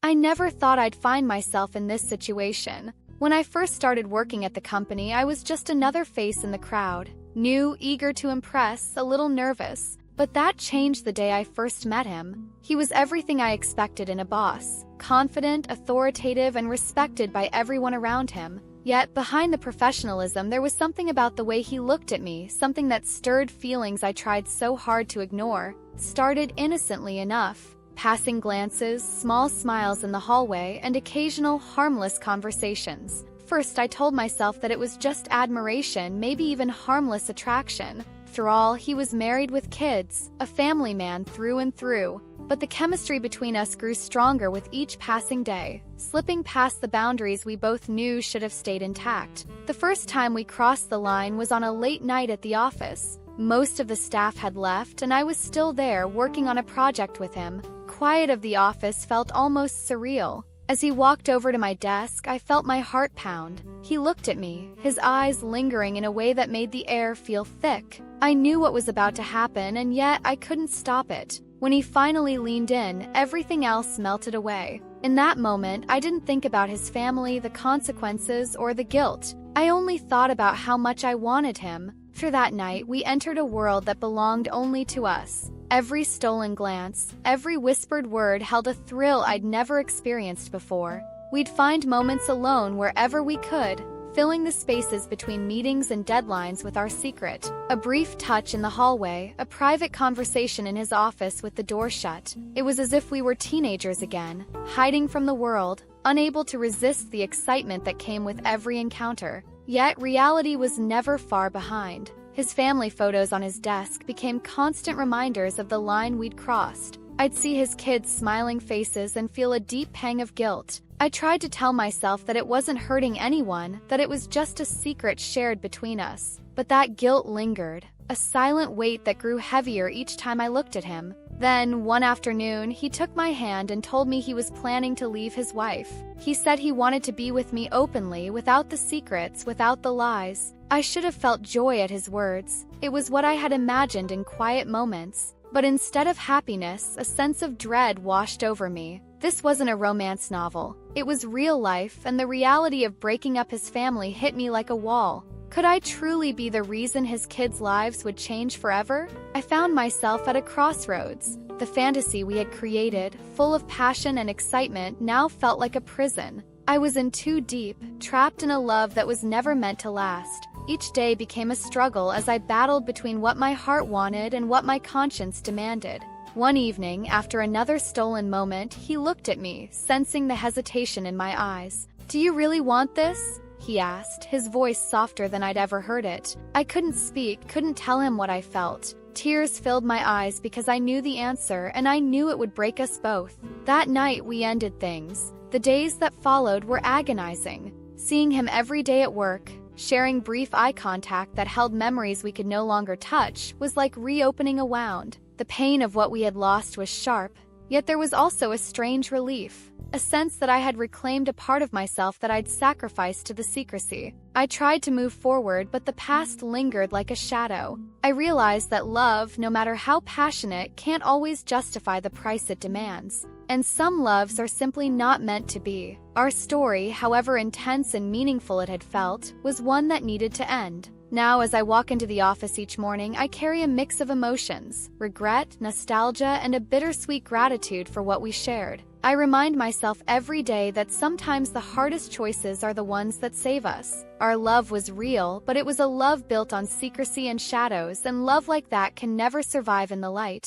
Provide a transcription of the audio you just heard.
I never thought I'd find myself in this situation. When I first started working at the company, I was just another face in the crowd. New, eager to impress, a little nervous. But that changed the day I first met him. He was everything I expected in a boss. Confident, authoritative, and respected by everyone around him. Yet, behind the professionalism, there was something about the way he looked at me, something that stirred feelings I tried so hard to ignore. Started innocently enough. Passing glances, small smiles in the hallway, and occasional harmless conversations. First, I told myself that it was just admiration, maybe even harmless attraction. After all, he was married with kids, a family man through and through. But the chemistry between us grew stronger with each passing day, slipping past the boundaries we both knew should have stayed intact. The first time we crossed the line was on a late night at the office. Most of the staff had left, and I was still there working on a project with him. Quiet of the office felt almost surreal. As he walked over to my desk, I felt my heart pound. He looked at me, his eyes lingering in a way that made the air feel thick. I knew what was about to happen, and yet I couldn't stop it. When he finally leaned in, everything else melted away. In that moment, I didn't think about his family, the consequences, or the guilt. I only thought about how much I wanted him. After that night, we entered a world that belonged only to us. Every stolen glance, every whispered word held a thrill I'd never experienced before. We'd find moments alone wherever we could, filling the spaces between meetings and deadlines with our secret. A brief touch in the hallway, a private conversation in his office with the door shut. It was as if we were teenagers again, hiding from the world, unable to resist the excitement that came with every encounter. Yet reality was never far behind. His family photos on his desk became constant reminders of the line we'd crossed. I'd see his kids' smiling faces and feel a deep pang of guilt. I tried to tell myself that it wasn't hurting anyone, that it was just a secret shared between us. But that guilt lingered, a silent weight that grew heavier each time I looked at him. Then, one afternoon, he took my hand and told me he was planning to leave his wife. He said he wanted to be with me openly, without the secrets, without the lies. I should have felt joy at his words. It was what I had imagined in quiet moments. But instead of happiness, a sense of dread washed over me. This wasn't a romance novel. It was real life, and the reality of breaking up his family hit me like a wall. Could I truly be the reason his kids' lives would change forever? I found myself at a crossroads. The fantasy we had created, full of passion and excitement, now felt like a prison. I was in too deep, trapped in a love that was never meant to last. Each day became a struggle as I battled between what my heart wanted and what my conscience demanded. One evening, after another stolen moment, he looked at me, sensing the hesitation in my eyes. "Do you really want this?" he asked, his voice softer than I'd ever heard it. I couldn't speak, couldn't tell him what I felt. Tears filled my eyes because I knew the answer, and I knew it would break us both. That night, we ended things. The days that followed were agonizing. Seeing him every day at work, sharing brief eye contact that held memories we could no longer touch, was like reopening a wound. The pain of what we had lost was sharp, yet there was also a strange relief. A sense that I had reclaimed a part of myself that I'd sacrificed to the secrecy. I tried to move forward, but the past lingered like a shadow. I realized that love, no matter how passionate, can't always justify the price it demands. And some loves are simply not meant to be. Our story, however intense and meaningful it had felt, was one that needed to end. Now, as I walk into the office each morning, I carry a mix of emotions: regret, nostalgia, and a bittersweet gratitude for what we shared. I remind myself every day that sometimes the hardest choices are the ones that save us. Our love was real, but it was a love built on secrecy and shadows, and love like that can never survive in the light.